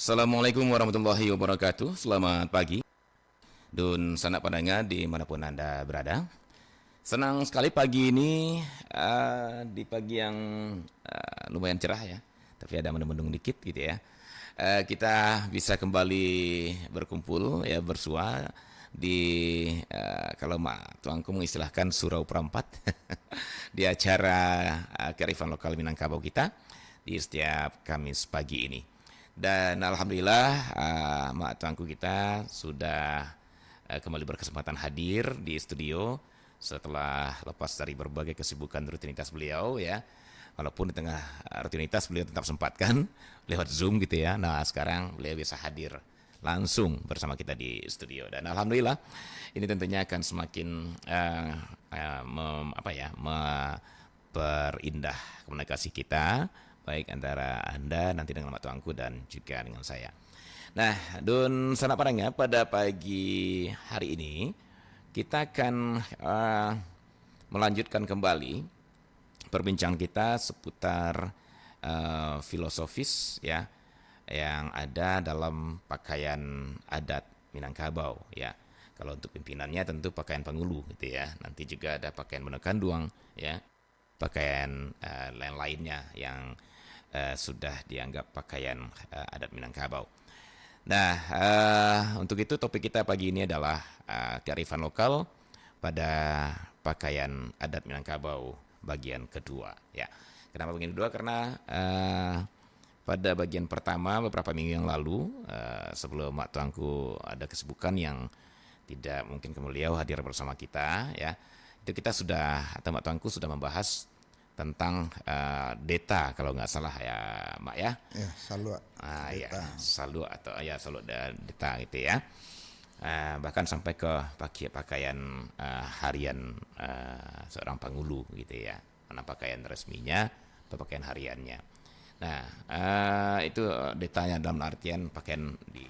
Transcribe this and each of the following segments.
Assalamualaikum warahmatullahi wabarakatuh. Selamat pagi dan sanak pendengar dimanapun Anda berada. Senang sekali pagi ini di pagi yang lumayan cerah ya, tapi ada mendung-mendung dikit gitu ya. Kita bisa kembali berkumpul ya, bersua di kalau Mak Tuanku mengistilahkan surau perempat di acara kearifan lokal Minangkabau kita di setiap Kamis pagi ini. Dan alhamdulillah Mak Tuanku kita sudah kembali berkesempatan hadir di studio setelah lepas dari berbagai kesibukan rutinitas beliau ya. Walaupun di tengah rutinitas beliau tetap sempatkan lewat Zoom gitu ya. Nah, sekarang beliau bisa hadir langsung bersama kita di studio, dan alhamdulillah ini tentunya akan semakin memperindah komunikasi kita baik antara Anda nanti dengan Mak Tuanku dan juga dengan saya. Nah, Dun sanak padangnya, pada pagi hari ini kita akan melanjutkan kembali perbincangan kita seputar filosofis ya yang ada dalam pakaian adat Minangkabau ya. Kalau untuk pimpinannya tentu pakaian Pangulu gitu ya. Nanti juga ada pakaian Menekanduang ya. Pakaian lain-lainnya yang sudah dianggap pakaian adat Minangkabau. Nah, untuk itu topik kita pagi ini adalah kearifan lokal pada pakaian adat Minangkabau bagian kedua ya. Kenapa bagian kedua? Karena pada bagian pertama beberapa minggu yang lalu sebelum Mak Tuanku ada kesibukan yang tidak mungkin beliau hadir bersama kita ya, itu kita sudah atau Mak Tuanku sudah membahas tentang deta kalau nggak salah ya Mak ya. Ya, salua. Ya, salua atau ya salua deta gitu ya. Bahkan sampai ke pakaian harian seorang Pangulu gitu ya. Mana pakaian resminya atau pakaian hariannya. Nah, itu detanya dalam artian pakaian di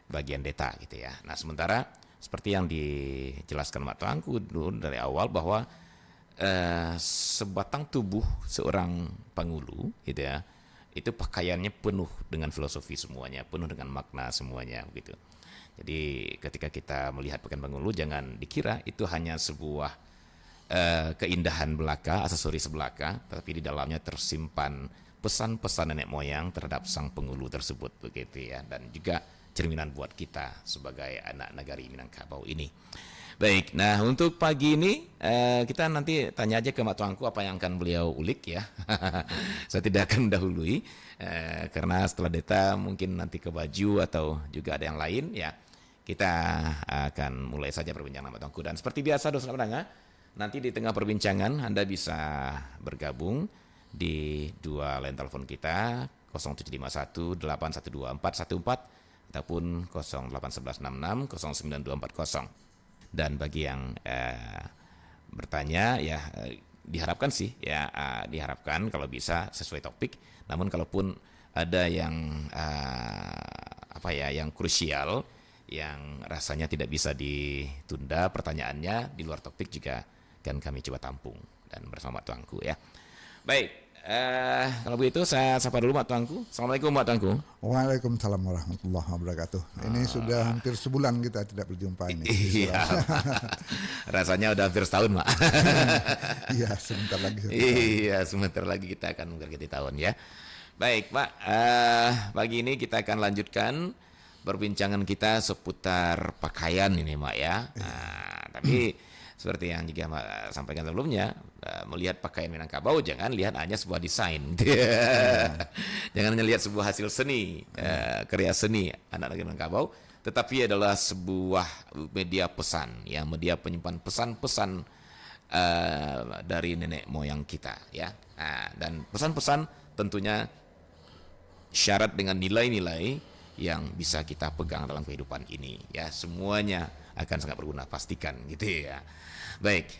bagian deta gitu ya. Nah, sementara seperti yang dijelaskan Mak Tuanku dulu dari awal bahwa sebatang tubuh seorang Pangulu gitu ya, itu pakaiannya penuh dengan filosofi semuanya, penuh dengan makna semuanya gitu. Jadi ketika kita melihat pakaian Pangulu, jangan dikira itu hanya sebuah keindahan belaka, aksesoris belaka, tapi di dalamnya tersimpan pesan-pesan nenek moyang terhadap sang Pangulu tersebut begitu ya, dan juga cerminan buat kita sebagai anak negari Minangkabau ini. Baik, nah untuk pagi ini kita nanti tanya aja ke Mak Tuanku apa yang akan beliau ulik ya. Saya tidak akan mendahului karena setelah deta mungkin nanti ke baju atau juga ada yang lain ya. Kita akan mulai saja perbincangan Mak Tuanku, dan seperti biasa dosen pendengar, nanti di tengah perbincangan Anda bisa bergabung di dua line telepon kita 0751 812 414 ataupun 081166 09240. Dan bagi yang bertanya ya diharapkan sih ya diharapkan kalau bisa sesuai topik. Namun kalaupun ada yang yang krusial yang rasanya tidak bisa ditunda pertanyaannya di luar topik juga akan kami coba tampung dan bersama Mak Tuanku ya. Baik. Kalau begitu saya sapa dulu Mak Tuanku. Assalamualaikum Mak Tuanku. Waalaikumsalam warahmatullahi wabarakatuh. Ini sudah hampir sebulan kita tidak berjumpa ini. Iya. Rasanya udah hampir setahun Mak. Iya, sebentar lagi. Iya, sebentar lagi kita akan mengganti tahun ya. Baik Pak, pagi ini kita akan lanjutkan perbincangan kita seputar pakaian ini Mak ya. Tapi seperti yang juga sampaikan sebelumnya, melihat pakaian Minangkabau jangan lihat hanya sebuah desain, jangan hanya lihat sebuah hasil seni, karya seni anak negeri Minangkabau, tetapi adalah sebuah media pesan, ya media penyimpan pesan-pesan dari nenek moyang kita, ya. Dan pesan-pesan tentunya syarat dengan nilai-nilai yang bisa kita pegang dalam kehidupan ini, ya semuanya akan sangat berguna, pastikan gitu ya. Baik,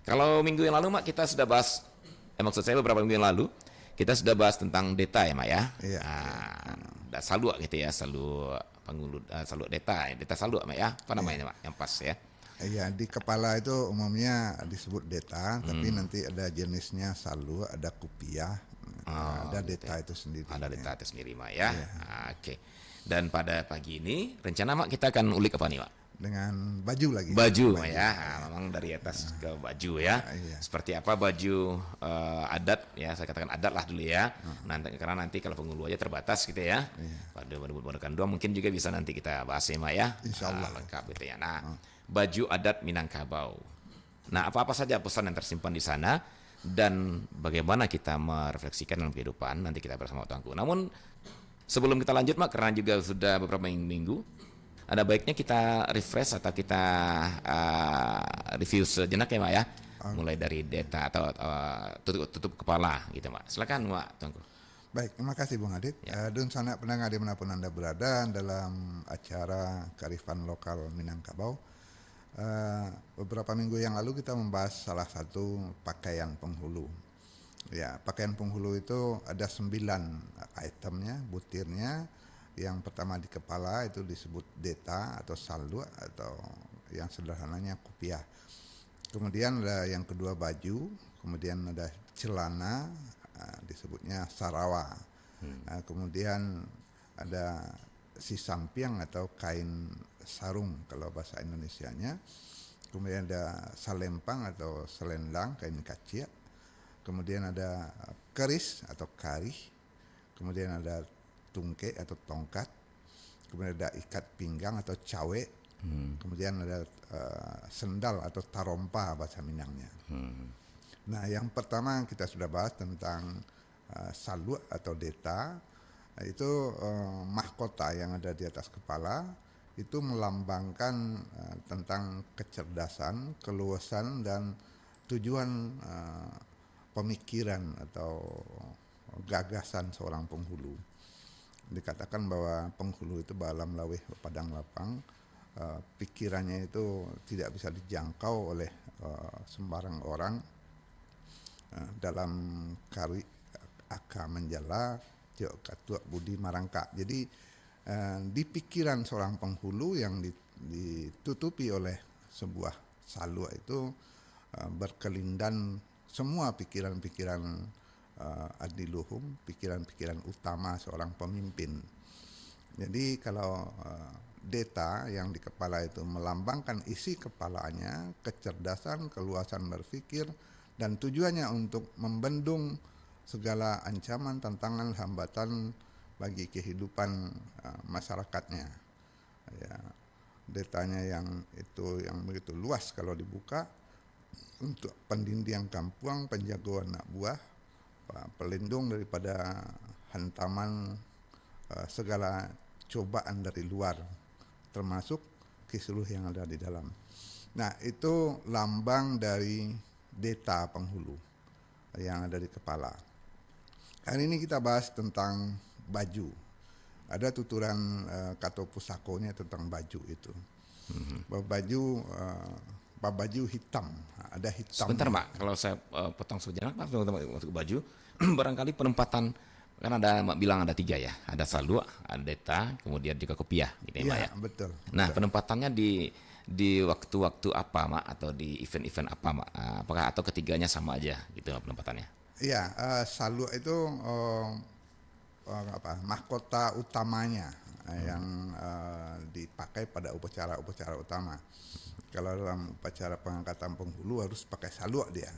kalau minggu yang lalu Mak kita sudah bahas, maksud saya beberapa minggu yang lalu kita sudah bahas tentang deta ya Mak ya. Iya. Saluk gitu ya, saluk Pangulu, saluk deta saluk Mak ya, apa namanya Mak yang pas ya? Iya, di kepala itu umumnya disebut deta, tapi nanti ada jenisnya salu, ada kupiah. ada gitu deta ya. itu sendiri. Ada ya. deta itu sendiri, Mak ya. Oke. Dan pada pagi ini rencana Mak kita akan ulik apa nih, Mak? Dengan baju lagi. Baju, Mak ya. Memang dari atas ke baju ya. Iya. Seperti apa baju adat ya, saya katakan adat lah dulu ya. Nanti karena nanti kalau penghulu aja terbatas gitu ya. Pada menggunakan dua mungkin juga bisa nanti kita bahas ya, Mak ya. Insyaallah. Lengkap gitu ya. Nah, baju adat Minangkabau. Nah, apa-apa saja pesan yang tersimpan di sana dan bagaimana kita merefleksikan dalam kehidupan nanti kita bersama Tuanku. Namun sebelum kita lanjut, Mak, karena juga sudah beberapa minggu, ada baiknya kita refresh atau kita review sejenak ya, Mak ya. Mulai dari data atau tutup kepala gitu, Mak. Silakan, Mak, Tuanku. Baik, terima kasih Bung Adit. Dan sanak pendengar dimanapun Anda berada dalam acara kearifan lokal Minangkabau. Beberapa minggu yang lalu kita membahas salah satu pakaian penghulu. Ya, pakaian penghulu itu ada 9 itemnya, butirnya. Yang pertama di kepala itu disebut deta atau saldu atau yang sederhananya kopiah. Kemudian ada yang kedua baju, kemudian ada celana, disebutnya sarawa. Kemudian ada sisampiang atau kain sarung kalau bahasa Indonesianya. Kemudian ada salempang atau selendang, kain kacia. Kemudian ada keris atau karih. Kemudian ada tungke atau tongkat. Kemudian ada ikat pinggang atau cawe. Kemudian ada sendal atau tarompa bahasa Minangnya. Nah, yang pertama kita sudah bahas tentang salu atau deta. Itu mahkota yang ada di atas kepala. Itu melambangkan tentang kecerdasan, keluasan dan tujuan pemikiran atau gagasan seorang penghulu. Dikatakan bahwa penghulu itu balam laweh padang lapang, pikirannya itu tidak bisa dijangkau oleh sembarang orang. Dalam kari aka menjala jok katua budi marangka. Jadi di pikiran seorang penghulu yang ditutupi oleh sebuah salwa itu berkelindan semua pikiran-pikiran adiluhum, pikiran-pikiran utama seorang pemimpin. Jadi kalau deta yang di kepala itu melambangkan isi kepalanya, kecerdasan, keluasan berpikir, dan tujuannya untuk membendung segala ancaman, tantangan, hambatan bagi kehidupan masyarakatnya. Ya, detanya yang begitu luas kalau dibuka untuk pendinding kampung, penjaga anak buah, pelindung daripada hantaman segala cobaan dari luar, termasuk kisruh yang ada di dalam. Nah, itu lambang dari deta penghulu yang ada di kepala. Hari ini kita bahas tentang baju. Ada tuturan kata pusakonya tentang baju itu. Baju hitam, ada hitam. Sebentar, Mak, kalau saya potong sejenak, Mak, untuk baju, barangkali penempatan kan ada, Mak bilang ada 3 ya, ada saldu, ada deta, kemudian juga kopiah, gitu ya, Mak ya. Betul. Nah, penempatannya di waktu-waktu apa, Mak, atau di event-event apa, Mak? Apakah atau ketiganya sama aja gitu penempatannya? Iya, saldu itu mahkota utamanya yang dipakai pada upacara-upacara utama. Kalau dalam upacara pengangkatan penghulu harus pakai saluk dia.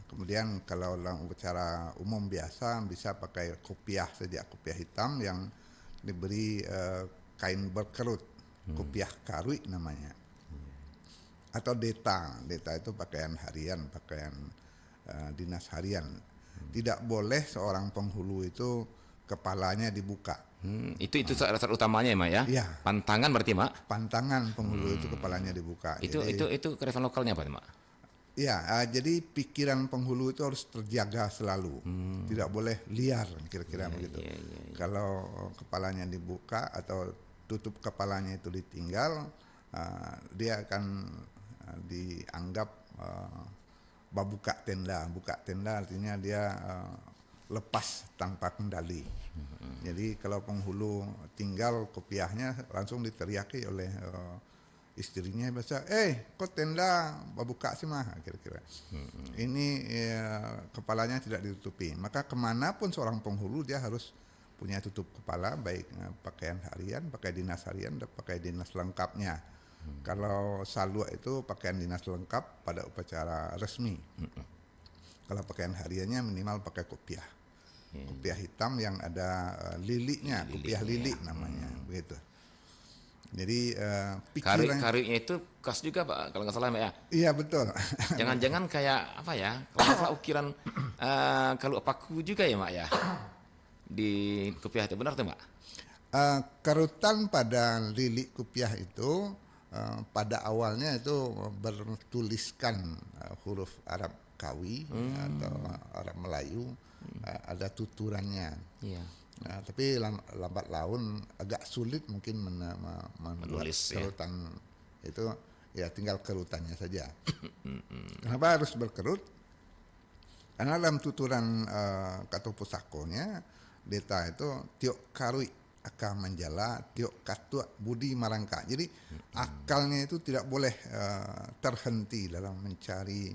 Kemudian kalau dalam upacara umum biasa bisa pakai kopiah saja, kopiah hitam yang diberi kain berkerut, kopiah karui namanya. Atau deta itu pakaian harian, pakaian dinas harian. Tidak boleh seorang penghulu itu kepalanya dibuka. Itu dasar utamanya ya, Mak ya? Iya. Pantangan berarti, Mak? Pantangan penghulu itu kepalanya dibuka. Itu kearifan lokalnya apa, Mak? Iya, jadi pikiran penghulu itu harus terjaga selalu. Tidak boleh liar, kira-kira begitu. Kalau kepalanya dibuka atau tutup kepalanya itu ditinggal, dia akan dianggap buka tenda. Buka tenda artinya dia lepas tanpa kendali. Jadi kalau penghulu tinggal kopiahnya langsung diteriaki oleh istrinya biasa, kok tenda buka sih mah, kira-kira. Ini kepalanya tidak ditutupi. Maka kemanapun seorang penghulu dia harus punya tutup kepala, baik pakaian harian, pakai dinas harian, dan pakai dinas lengkapnya. Kalau salwa itu pakaian dinas lengkap pada upacara resmi. Kalau pakaian hariannya minimal pakai kopiah. Kopiah hitam yang ada liliknya, kopiah lilik namanya, begitu. Jadi pikiran Karunya itu khas juga Pak, kalau nggak salah Mbak ya. iya betul. Jangan-jangan kayak apa ya? Kalau nggak salah ukiran kalau paku juga ya Mbak ya. Di kopiah itu benar tuh Mbak? Kerutan pada lilik kopiah itu pada awalnya itu bertuliskan huruf Arab Kawi atau Arab Melayu, ada tuturannya. Iya. Nah, tapi lambat laun agak sulit mungkin membuat Menulis, ya. kerutan itu, ya tinggal kerutannya saja. Kenapa harus berkerut? Karena dalam tuturan Kato Pusakonya, deta itu tiok karui akal menjala, tiok katua budi marangka. Jadi akalnya itu tidak boleh terhenti dalam mencari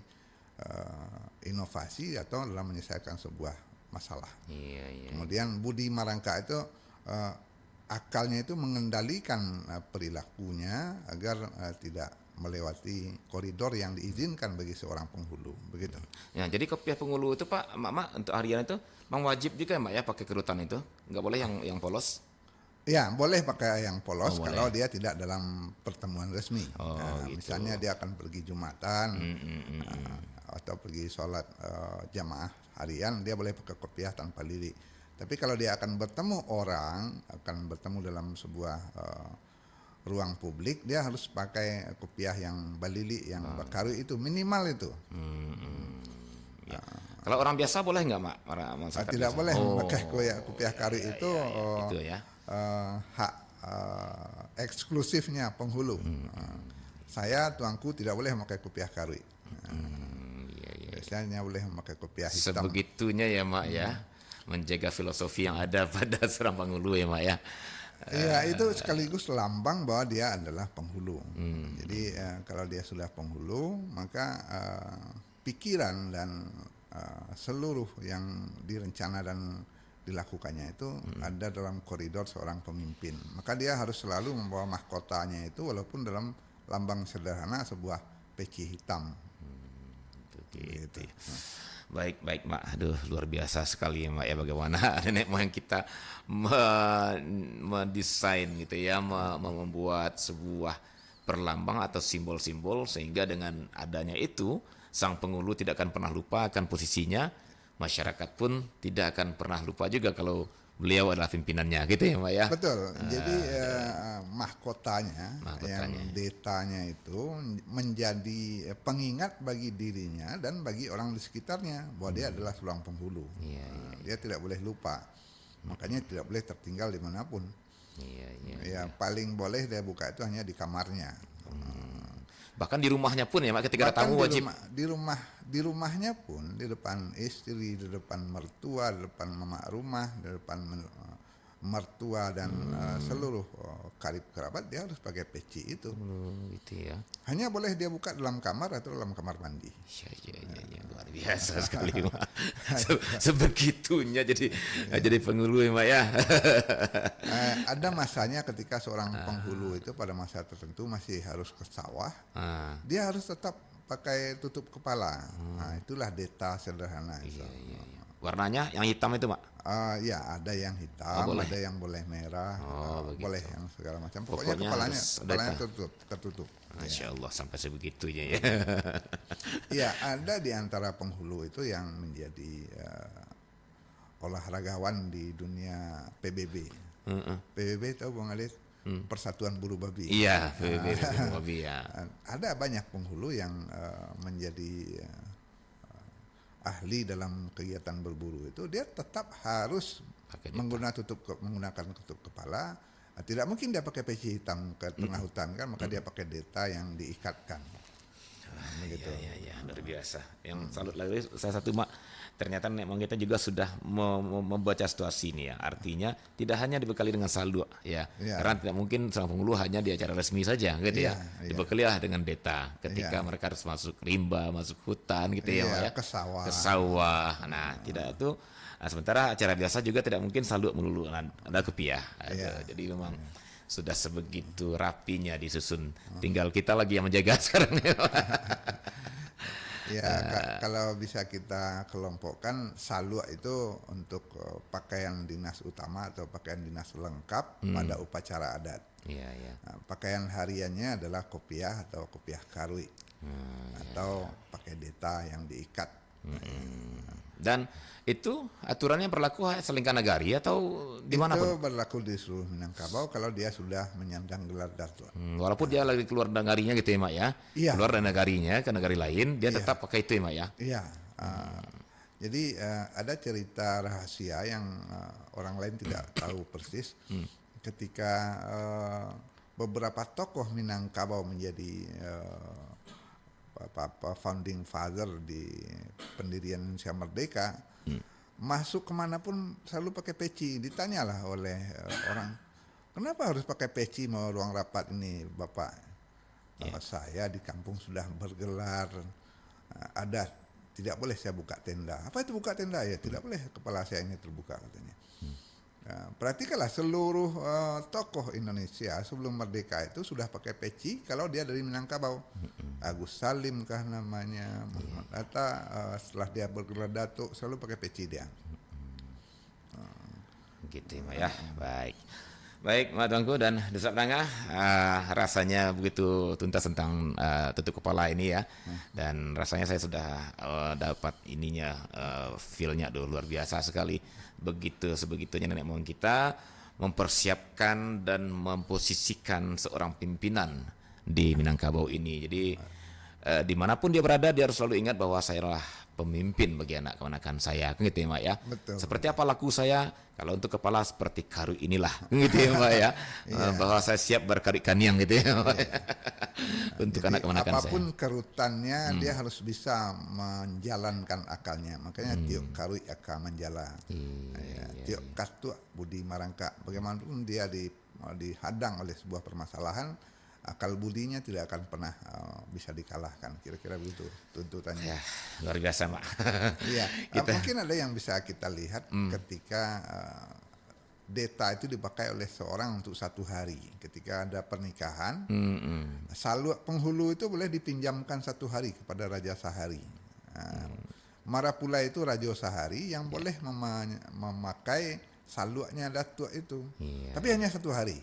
inovasi atau dalam menyelesaikan sebuah masalah. Iya. Kemudian budi marangka itu akalnya itu mengendalikan perilakunya agar tidak melewati koridor yang diizinkan bagi seorang penghulu, begitu. Ya, jadi kopiah penghulu itu Pak, Mak untuk harian itu memang wajib juga Mbak ya pakai kerutan itu? Nggak boleh yang polos? Ya, boleh pakai yang polos Oh, kalau boleh. dia tidak dalam pertemuan resmi. Oh, gitu. Misalnya dia akan pergi Jumatan atau pergi sholat jamaah harian, dia boleh pakai kopiah tanpa lirik. Tapi kalau dia akan bertemu orang, akan bertemu dalam sebuah ruang publik, dia harus pakai kopiah yang balili, yang bakaru itu minimal itu. Ya. Kalau orang biasa boleh nggak Mak? Masyarakat Tidak biasa? boleh Oh, pakai kopiah karu itu. itu ya. Hak eksklusifnya penghulu. Saya tuanku tidak boleh memakai kopiah karui. Iya. Biasanya boleh memakai kopiah hitam. Sebegitunya ya Mak ya, menjaga filosofi yang ada pada seorang penghulu ya Mak ya. Iya, itu sekaligus lambang bahwa dia adalah penghulu. Jadi kalau dia sudah penghulu, maka pikiran dan seluruh yang direncana dan dilakukannya itu ada dalam koridor seorang pemimpin. Maka dia harus selalu membawa mahkotanya itu walaupun dalam lambang sederhana sebuah peci hitam. Gitu. Baik Mak. Aduh, luar biasa sekali ya Mak ya, bagaimana nenek moyang kita mendesain gitu ya, membuat sebuah perlambang atau simbol-simbol sehingga dengan adanya itu sang penghulu tidak akan pernah lupa akan posisinya, masyarakat pun tidak akan pernah lupa juga kalau beliau adalah pimpinannya gitu ya Mak ya. Betul. Jadi mahkotanya, Mahkotanya. yang detanya itu menjadi pengingat bagi dirinya dan bagi orang di sekitarnya bahwa dia adalah seorang penghulu. Iya. Dia tidak boleh lupa. Makanya tidak boleh tertinggal dimanapun. Iya. Ya paling boleh dia buka itu hanya di kamarnya. Bahkan di rumahnya pun ya Mak, ketika ada Bahkan tamu wajib. di rumahnya pun, di depan istri, di depan mertua, di depan mama rumah, di depan mertua dan seluruh karib kerabat, dia harus pakai peci itu. Gitu ya. Hanya boleh dia buka dalam kamar atau dalam kamar mandi. Iya, luar biasa sekali Mak. Sebegitunya jadi penghulu ya Mak ya. Ada masanya ketika seorang penghulu itu pada masa tertentu masih harus ke sawah, dia harus tetap pakai tutup kepala. Nah, itulah deta sederhana itu. Iya. Warnanya yang hitam itu Mak. Ya ada yang hitam, boleh. ada yang boleh merah, Begitu. boleh yang segala macam. Pokoknya Pokoknya kepalanya harus tertutup. Masya Allah sampai sebegitunya ya. Iya, ada di antara penghulu itu yang menjadi olahragawan di dunia PBB. PBB tahu Bang Alis? Persatuan Buru Babi. Iya, babi ya. Ada banyak penghulu yang menjadi ahli dalam kegiatan berburu itu, dia tetap harus menggunakan tutup kepala. Tidak mungkin dia pakai peci hitam ke tengah hutan kan, maka dia pakai deta yang diikatkan. begitu. Ya, luar biasa. Yang salut lagi salah satu mak, ternyata nenek moyang kita juga sudah membaca situasi ini ya. Artinya tidak hanya dibekali dengan saldo ya. Iya, Karena tidak mungkin seorang penghulu hanya di acara resmi saja gitu ya. iya, iya, Dibekali lah dengan data ketika iya, mereka harus masuk rimba, masuk hutan gitu ya, Mak iya, ya. ke sawah. Ke sawah. Nah, tidak itu. Nah, sementara acara biasa juga tidak mungkin saldo melulu ada kopiah. Iya, Jadi memang sudah sebegitu rapinya disusun. Tinggal kita lagi yang menjaga sekarang ya. ya kalau bisa kita kelompokkan salwa itu untuk pakaian dinas utama atau pakaian dinas lengkap pada upacara adat. Iya, iya. Nah, pakaian hariannya adalah kopiah atau kopiah karui atau pakai deta yang diikat. Dan itu aturannya berlaku selingkah nagari atau di mana Itu pun? berlaku di seluruh Minangkabau kalau dia sudah menyandang gelar datuk. Walaupun dia lagi keluar negarinya gitu ya, Mak ya. Iya. Keluar dari negarinya ke negari lain, dia Iya. tetap pakai itu ya, Mak ya. Iya. Jadi ada cerita rahasia yang orang lain tidak tahu persis. Ketika beberapa tokoh Minangkabau menjadi founding father di pendirian Indonesia Merdeka, masuk kemanapun selalu pakai peci. Ditanyalah oleh orang, kenapa harus pakai peci mau ruang rapat ini, Bapak? Saya di kampung sudah bergelar adat, tidak boleh saya buka tenda. Apa itu buka tenda? Ya tidak boleh kepala saya ini terbuka katanya. Perhatikanlah seluruh tokoh Indonesia sebelum merdeka itu sudah pakai peci kalau dia dari Minangkabau. Agus Salim kah namanya, Muhammad Hatta, setelah dia bergelar datuk selalu pakai peci dia. Gitu ya, Mak ya. Baik. Baik, Mak Tuanku dan Desa Penangah, rasanya begitu tuntas tentang tutup kepala ini ya. Dan rasanya saya sudah dapat ininya, feel-nya luar biasa sekali. Sebegitunya nenek moyang kita mempersiapkan dan memposisikan seorang pimpinan di Minangkabau ini. Jadi dimanapun dia berada, dia harus selalu ingat bahwa saya adalah pemimpin bagi anak keponakan saya, gitu ya, Mak ya. Betul. Seperti apa laku saya kalau untuk kepala seperti karu inilah, gitu ya, Mak ya. Bahwa saya siap berkaru kaniang gitu ya, Mak. Untuk Jadi anak keponakan saya. apapun kerutannya dia harus bisa menjalankan akalnya. Makanya tiok karui akan menjala. Tiok kastu budi marangka. Bagaimanapun dia dihadang oleh sebuah permasalahan, akal budinya tidak akan pernah bisa dikalahkan. Kira-kira begitu tuntutannya. Ya, luar biasa, Mak. Iya, mungkin ada yang bisa kita lihat ketika deta itu dipakai oleh seorang untuk satu hari. Ketika ada pernikahan, salwa penghulu itu boleh dipinjamkan satu hari kepada Raja Sahari. Marapula itu Raja Sahari yang boleh memakai salwanya datuk itu, tapi hanya satu hari.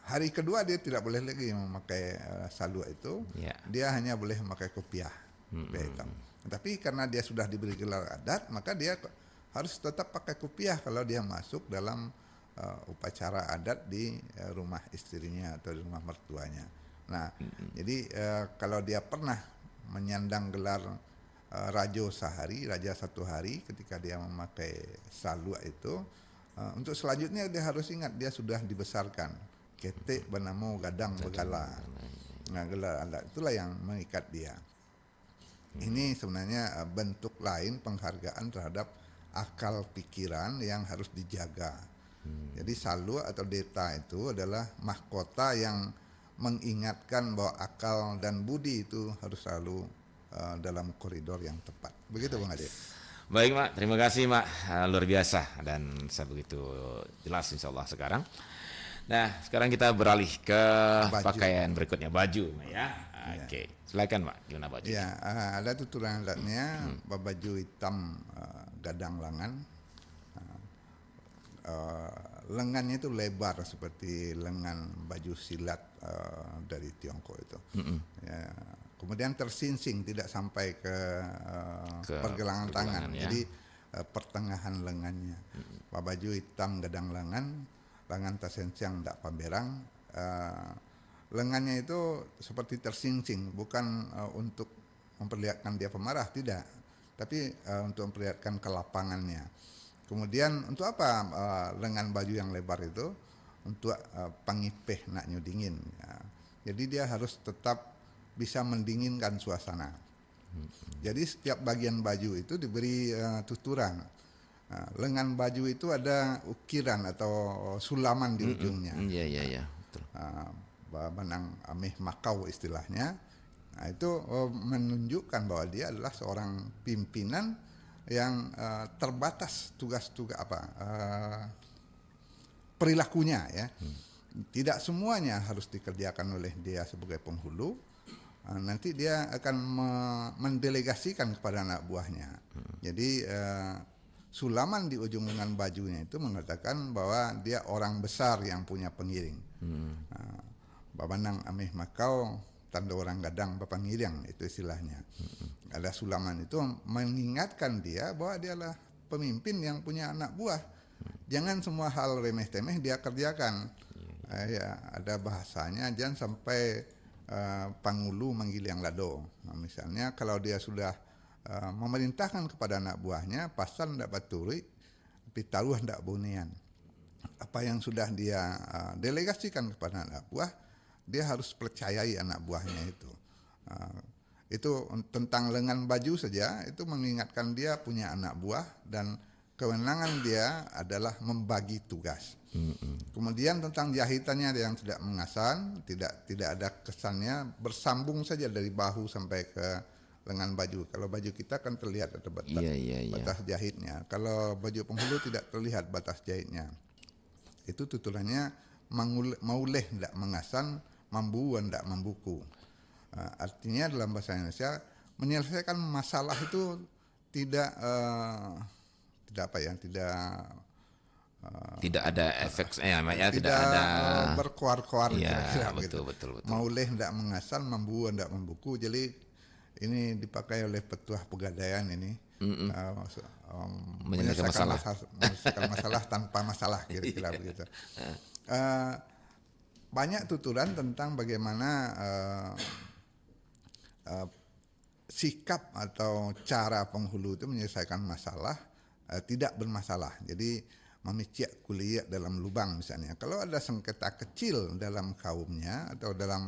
Hari kedua dia tidak boleh lagi memakai salwa itu, dia hanya boleh memakai kopiah hitam. Tapi karena dia sudah diberi gelar adat, maka dia harus tetap pakai kopiah kalau dia masuk dalam upacara adat di rumah istrinya atau di rumah mertuanya. Nah, jadi kalau dia pernah menyandang gelar Raja Sahari, Raja satu hari, ketika dia memakai salwa itu, untuk selanjutnya dia harus ingat dia sudah dibesarkan. Ketek bernama gadang begala. Nah, gelar adat itulah yang mengikat dia. Ini sebenarnya bentuk lain penghargaan terhadap akal pikiran yang harus dijaga. Jadi salwa atau deta itu adalah mahkota yang mengingatkan bahwa akal dan budi itu harus selalu dalam koridor yang tepat. Begitu Bang Ade. Baik, Mak, terima kasih, Mak. Luar biasa dan saya begitu jelas insya Allah sekarang. Nah, sekarang kita beralih ke pakaian berikutnya, baju, Mak ya. Oke, silakan, Mak. Gimana baju? Ya, ada tuturan adatnya, baju hitam gadang lengan. Lengannya itu lebar seperti lengan baju silat dari Tiongkok itu. Ya, kemudian tersingsing tidak sampai ke pergelangan tangan, ya. jadi pertengahan lengannya. Baju hitam gadang lengan tersingsing tak pamberang. Lengannya itu seperti tersingsing, bukan untuk memperlihatkan dia pemarah, tidak, tapi untuk memperlihatkan kelapangannya. Kemudian untuk apa lengan baju yang lebar itu? Untuk pangipeh nak dingin. Ya. Jadi dia harus tetap bisa mendinginkan suasana. Jadi setiap bagian baju itu diberi tuturan. Lengan baju itu ada ukiran atau sulaman di ujungnya. Iya, iya, iya, betul. Babanang ameh makau istilahnya. Nah, itu menunjukkan bahwa dia adalah seorang pimpinan yang terbatas tugas-tugas perilakunya ya. Tidak semuanya harus dikerjakan oleh dia sebagai penghulu. Nanti dia akan mendelegasikan kepada anak buahnya. Jadi sulaman di ujung lengan bajunya itu mengatakan bahwa dia orang besar yang punya pengiring. Babanang ameh makau tanda orang gadang bapak ngiring, itu istilahnya. Ada sulaman itu mengingatkan dia bahwa dia adalah pemimpin yang punya anak buah. Jangan semua hal remeh-temeh dia kerjakan. Ya, ada bahasanya jangan sampai pangulu manggil yang lado. Nah, misalnya kalau dia sudah memerintahkan kepada anak buahnya, pasal ndak baturi, pitaruh ndak bunian. Apa yang sudah dia delegasikan kepada anak buah, dia harus percayai anak buahnya itu. Itu tentang lengan baju saja, itu mengingatkan dia punya anak buah dan kewenangan dia adalah membagi tugas. Kemudian tentang jahitannya yang tidak mengasan, tidak ada kesannya, bersambung saja dari bahu sampai ke lengan baju. Kalau baju kita kan terlihat ada batas jahitnya. Kalau baju penghulu tidak terlihat batas jahitnya. Itu tutulannya mauleh tidak mengasan, mambu tidak membuku. Artinya dalam bahasa Indonesia menyelesaikan masalah itu tidak ada efek, tidak ada berkoar-koar. Ya, betul. Mauleh tidak mengasan, mambu tidak membuku. Jadi ini dipakai oleh petuah pegadaian ini menyelesaikan masalah tanpa masalah, kira-kira begitu. Banyak tuturan tentang bagaimana sikap atau cara penghulu itu menyelesaikan masalah tidak bermasalah. Jadi memicik kuliah dalam lubang misalnya. Kalau ada sengketa kecil dalam kaumnya atau dalam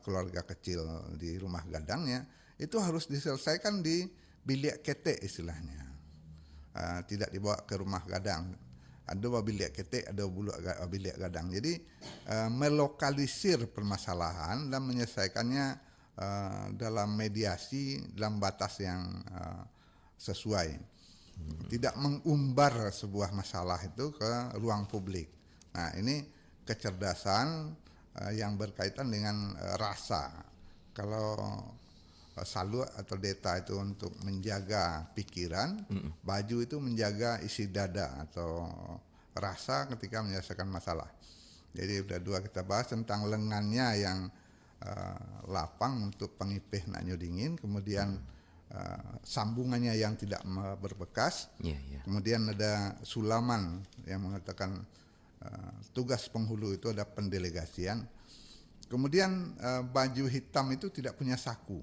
keluarga kecil di rumah gadangnya, itu harus diselesaikan di bilik ketek istilahnya. Tidak dibawa ke rumah gadang. Ada bilik ketek, ada bilik gadang. Jadi melokalisir permasalahan dan menyelesaikannya dalam mediasi dalam batas yang sesuai. Tidak mengumbar sebuah masalah itu ke ruang publik. Nah, ini kecerdasan yang berkaitan dengan rasa. Kalau salu atau deta itu untuk menjaga pikiran, baju itu menjaga isi dada atau rasa ketika menyelesaikan masalah. Jadi udah dua kita bahas tentang lengannya yang lapang untuk pengipih naknyo dingin, kemudian sambungannya yang tidak berbekas, kemudian ada sulaman yang mengatakan tugas penghulu itu ada pendelegasian, kemudian baju hitam itu tidak punya saku,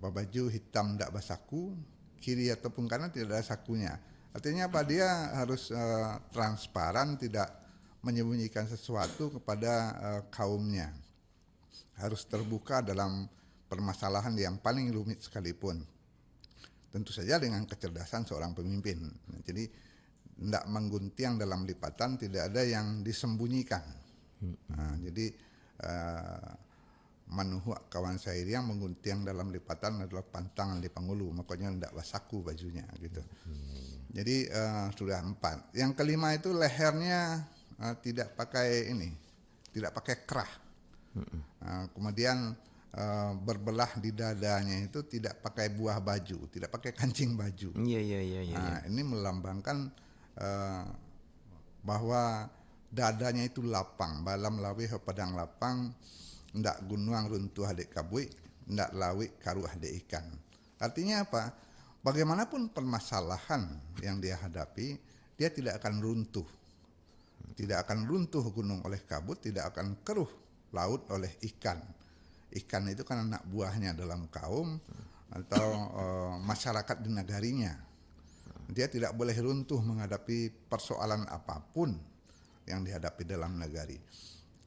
baju hitam tidak bersaku, kiri ataupun kanan tidak ada sakunya. Artinya apa? Dia harus transparan, tidak menyembunyikan sesuatu kepada kaumnya, harus terbuka dalam permasalahan yang paling rumit sekalipun. Tentu saja dengan kecerdasan seorang pemimpin. Jadi tidak mengguntiang dalam lipatan, tidak ada yang disembunyikan. Jadi manuhuk kawan saya yang mengguntiang dalam lipatan adalah pantangan di pangulu, makanya tidak wasaku bajunya gitu. Jadi sudah 4. Yang kelima itu lehernya tidak pakai tidak pakai kerah. Kemudian berbelah di dadanya itu tidak pakai buah baju, tidak pakai kancing baju. Iya. Ini melambangkan bahwa dadanya itu lapang, balam lawi padang lapang, ndak gunuang runtuh adik kabui, ndak lawi karuh adik ikan. Artinya apa? Bagaimanapun permasalahan yang dia hadapi, dia tidak akan runtuh. Tidak akan runtuh gunung oleh kabut, tidak akan keruh laut oleh ikan. Ikan itu kan anak buahnya dalam kaum atau masyarakat di negarinya. Dia tidak boleh runtuh menghadapi persoalan apapun yang dihadapi dalam negari.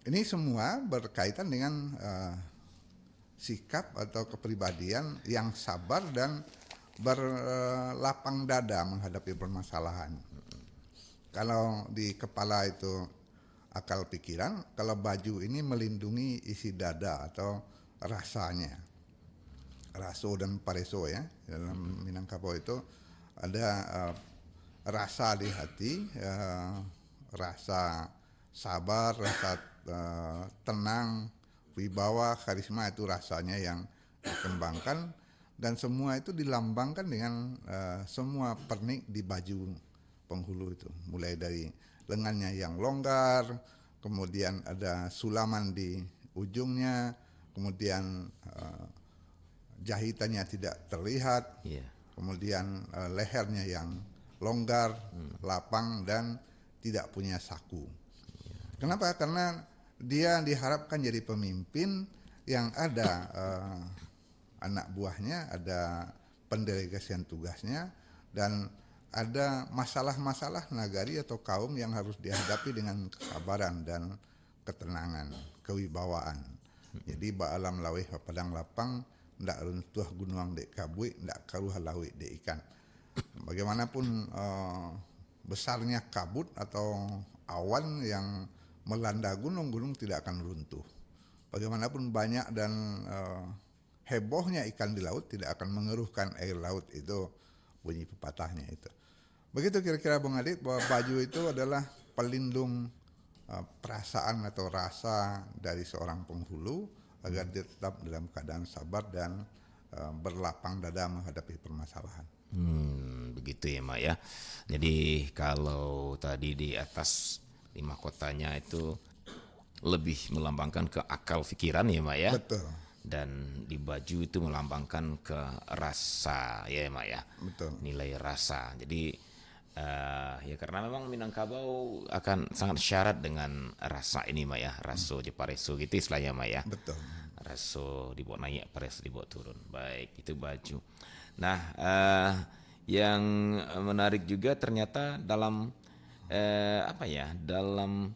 Ini semua berkaitan dengan sikap atau kepribadian yang sabar dan berlapang dada menghadapi permasalahan. Kalau di kepala itu akal pikiran, kalau baju ini melindungi isi dada atau rasanya. Raso dan pareso ya, dalam Minangkabau itu ada rasa di hati, rasa sabar, rasa tenang, wibawa, karisma, itu rasanya yang dikembangkan, dan semua itu dilambangkan dengan semua pernik di baju penghulu itu, mulai dari lengannya yang longgar, kemudian ada sulaman di ujungnya, kemudian jahitannya tidak terlihat, kemudian lehernya yang longgar, lapang, dan tidak punya saku. Kenapa? Karena dia diharapkan jadi pemimpin yang ada anak buahnya, ada pendelegasian tugasnya, dan ada masalah-masalah nagari atau kaum yang harus dihadapi dengan kesabaran dan ketenangan, kewibawaan. Jadi ba'alam lawih padang lapang, ndak runtuh gunung dek kabui, ndak karuh lawih dek ikan. Bagaimanapun besarnya kabut atau awan yang melanda gunung tidak akan runtuh. Bagaimanapun banyak dan hebohnya ikan di laut tidak akan mengeruhkan air laut, itu bunyi pepatahnya itu. Begitu kira-kira Bung Adit, bahwa baju itu adalah pelindung perasaan atau rasa dari seorang penghulu agar dia tetap dalam keadaan sabar dan berlapang dada menghadapi permasalahan. Begitu ya Mak ya. Jadi kalau tadi di atas 5 kotanya itu lebih melambangkan ke akal pikiran ya Mak ya. Betul. Dan di baju itu melambangkan ke rasa ya Mak ya. Betul. Nilai rasa. Jadi ya karena memang Minangkabau akan sangat syarat dengan rasa ini Mak ya. Raso Jepareso gitu istilahnya Mak ya. Betul. Raso dibawa naik, pareso dibawa turun. Baik, itu baju. Nah, yang menarik juga ternyata dalam dalam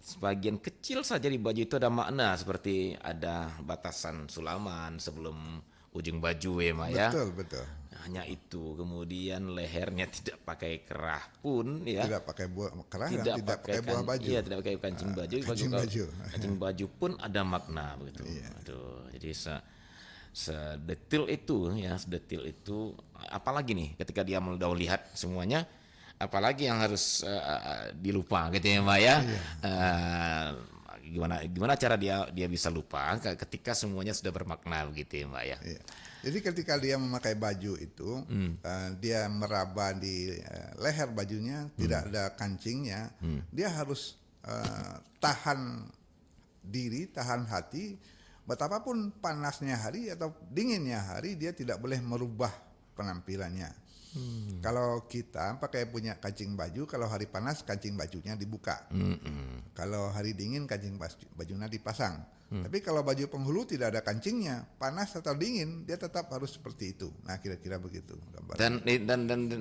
sebagian kecil saja di baju itu ada makna, seperti ada batasan sulaman sebelum ujung baju ya Mak ya. Betul. Hanya itu, kemudian lehernya tidak pakai kerah pun ya. Tidak pakai buah kerah, tidak pakai buah baju. Iya, tidak pakai kancing baju. Kancing baju pun ada makna begitu. Iya. Aduh, jadi sedetil itu ya, sedetil itu. Apalagi nih ketika dia udah lihat semuanya, apalagi yang harus dilupa gitu ya Mbak ya. Iya. Gimana cara dia bisa lupa ketika semuanya sudah bermakna begitu ya Mbak ya. Iya. Jadi ketika dia memakai baju itu, dia meraba di leher bajunya, tidak ada kancingnya, dia harus tahan diri, tahan hati, betapapun panasnya hari atau dinginnya hari, dia tidak boleh merubah penampilannya. Kalau kita pakai punya kancing baju, kalau hari panas kancing bajunya dibuka, kalau hari dingin kancing bajunya dipasang. Tapi kalau baju penghulu tidak ada kancingnya, panas atau dingin dia tetap harus seperti itu. Nah kira-kira begitu gambaran.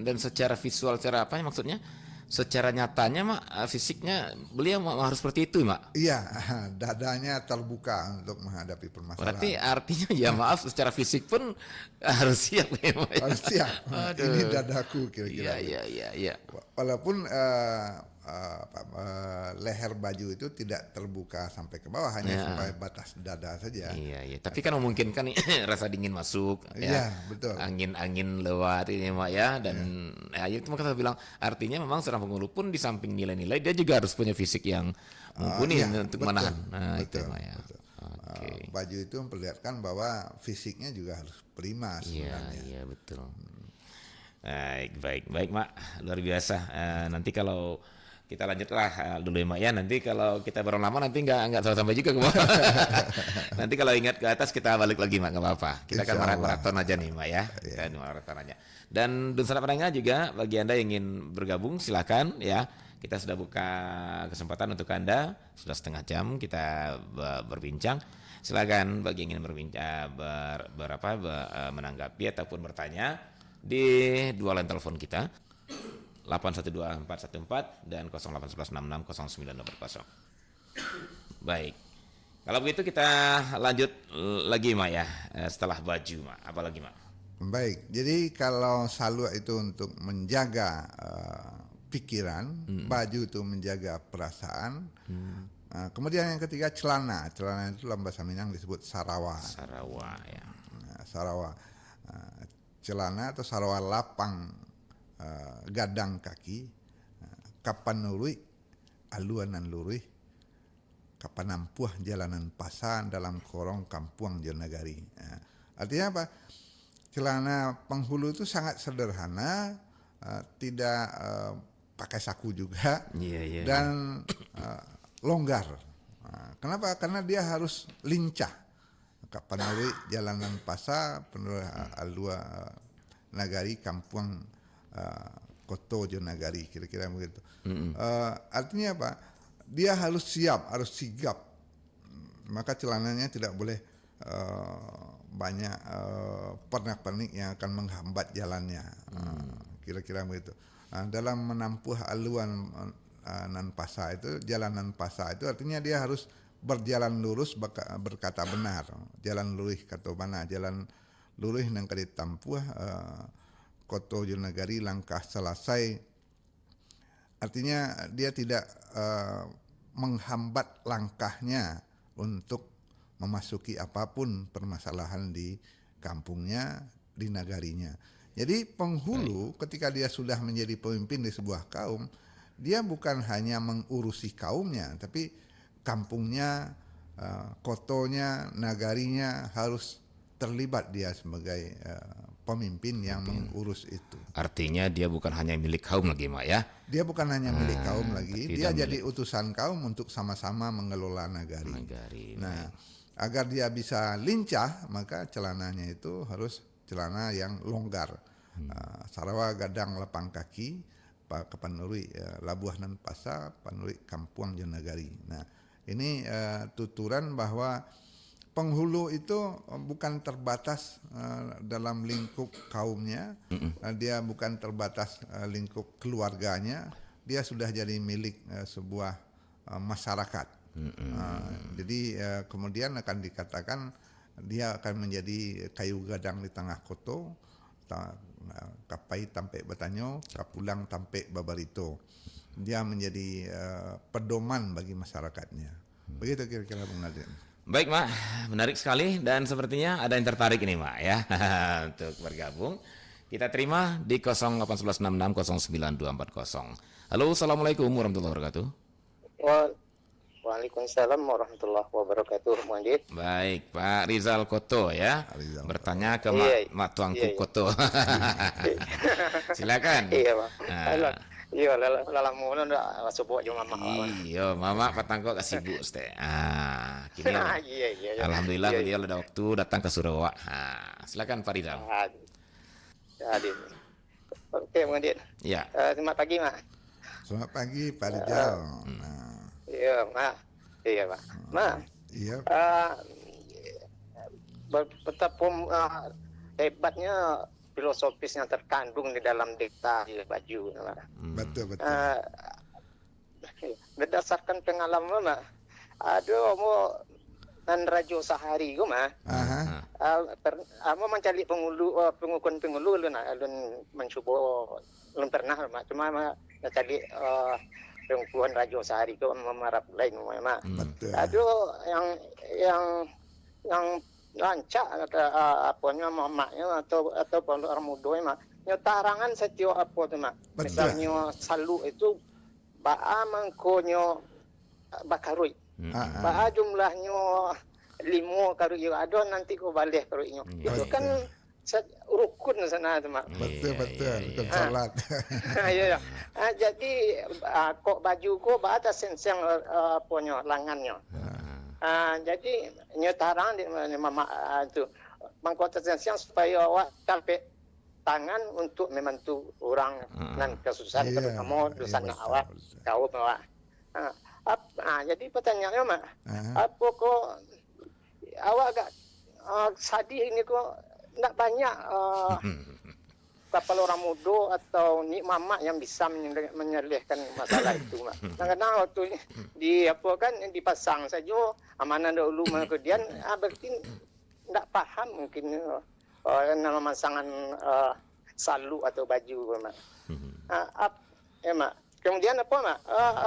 Dan secara visual, secara apa maksudnya? Secara nyatanya Mak, fisiknya beliau harus seperti itu Mak. Iya, dadanya terbuka untuk menghadapi permasalahan. Berarti artinya ya maaf, secara fisik pun harus siap ya Mak. Harus siap. Ini dadaku kira-kira. Iya. Walaupun leher baju itu tidak terbuka sampai ke bawah, hanya sampai batas dada saja. Iya. Tapi kan memungkinkan nih rasa dingin masuk, Iya, betul. Angin lewat ini Mak ya, dan itu makanya saya bilang artinya memang seorang penghulu pun di samping nilai-nilai dia juga harus punya fisik yang mumpuni untuk menahan. Nah, betul, itu Mak ya. Betul. Baju itu memperlihatkan bahwa fisiknya juga harus prima sebenarnya. Iya betul. Baik Mak, luar biasa. Nanti kalau kita lanjutlah dulu ya Mak ya. Nanti kalau kita bareng lama nanti nggak sampai juga ke bawah. Nanti kalau ingat ke atas kita balik lagi Mak, nggak apa-apa. Kita akan maraton aja nih Mak ya. Kita maraton aja. Dan Dunsana Pendengar juga bagi Anda yang ingin bergabung silakan ya. Kita sudah buka kesempatan untuk Anda, sudah setengah jam kita berbincang. Silakan bagi yang ingin berbincang, menanggapi ataupun bertanya di dua line telepon kita 812-414 dan 0811660920. Baik. Kalau begitu kita lanjut lagi Mak ya, setelah baju Mak. Apalagi Mak? Baik, jadi kalau salwa itu untuk menjaga pikiran, baju itu menjaga perasaan. Kemudian yang ketiga celana. Celana itu dalam bahasa Minang disebut sarawa. Sarawak ya. Sarawa. Celana atau sarawa lapang gadang kaki. Kapan nurui aluanan lurih. Kapan nampuah jalanan pasan dalam korong kampuang Jonagari. Artinya apa? Celana penghulu itu sangat sederhana, tidak pakai saku juga, dan longgar. Kenapa? Karena dia harus lincah. Kapan nurui jalanan pasa, penuh alua nagari kampuang koto Jonagari, kira-kira begitu. Artinya apa? Dia harus siap, harus sigap. Maka celananya tidak boleh banyak pernak-pernik yang akan menghambat jalannya. Kira-kira begitu. Dalam menempuh aluan nan pasa itu, jalanan pasa itu artinya dia harus berjalan lurus berkata benar. Jalan lurus kata mana? Jalan lurus nang kadi tampuh koto Jonagari langkah selesai. Artinya dia tidak menghambat langkahnya untuk memasuki apapun permasalahan di kampungnya, di nagarinya. Jadi penghulu ketika dia sudah menjadi pemimpin di sebuah kaum, dia bukan hanya mengurusi kaumnya, tapi kampungnya, kotonya, nagarinya harus terlibat dia sebagai pemimpin yang mengurus itu. Artinya dia bukan hanya milik kaum lagi Mak ya. Dia bukan hanya milik kaum lagi, dia jadi utusan kaum untuk sama-sama mengelola nagari. Nah, agar dia bisa lincah, maka celananya itu harus celana yang longgar. Sarawa gadang lapang kaki, kepanurui labuhanan pasa, panurui kampuang Jonagari. Nah, ini tuturan bahwa penghulu itu bukan terbatas dalam lingkup kaumnya, dia bukan terbatas lingkup keluarganya, dia sudah jadi milik sebuah masyarakat. Jadi kemudian akan dikatakan dia akan menjadi kayu gadang di tengah koto, kapai tampe batanyo, kapulang tampe babarito. Dia menjadi pedoman bagi masyarakatnya. Begitu kira-kira Bung Nadiem. Baik Mak, menarik sekali dan sepertinya ada yang tertarik ini Mak ya untuk bergabung. Kita terima di 0866092240. Halo, Assalamualaikum warahmatullahi wabarakatuh. Waalaikumsalam warahmatullahi wabarakatuh, Mandit. Baik, Pak Rizal Koto ya. Bertanya ke Mak Tuangku Koto. Silakan. Iya, Pak. Iya, lalamu ndak sebut jo mama. Iya, mama patangko kasibuk teh. Kini iya. Alhamdulillah dia ada waktu datang ke Sarawak. Silakan Pak Rizal. Adin. Oke, Mandit. Ya. Selamat pagi, Mak. Selamat pagi, Pak Rizal. Iya, Mak. Iya, Pak. Mak. Iya. Betapa hebatnya filosofis yang terkandung di dalam dikta di baju. Betul. Berdasarkan pengalaman, Mak, ada mau nan rajo sehari gue mah. Amo mencari pengukun pengulu lun mencoba belum pernah Mak. Cuma mencari pengukuhan rajo sehari gue memarap lain Mak. Aduh yang lancak apanya mamaknya atau orang muda Mak. Nyotarangan setiap apa tu Mak. Misalnya salu itu baa mangkonyo bakarui. Baa jumlahnya 5 karui ada nanti ko balik karuinya. Itu kan rukun sana tu Mak. Betul salat. Iya. Jadi kok baju ko baa ada senseng apanya langannya. Jadi nyotaran di mama itu mangkota senseng supaya awak sampai tangan untuk membantu orang nan kesusahan terutama dosa awak kau bawa. Jadi pertanyaannya Mak, apa kok awak agak sadih ini kok tidak banyak kapal orang muda atau ni mama yang bisa menyelesaikan masalah itu, Mak. Kadang-kadang waktu di apa kan dipasang saja amanah dahulu kemudian berarti tidak paham mungkin nama masangan salu atau baju, Mak. Ya, Mak. Kemudian apa, Mak?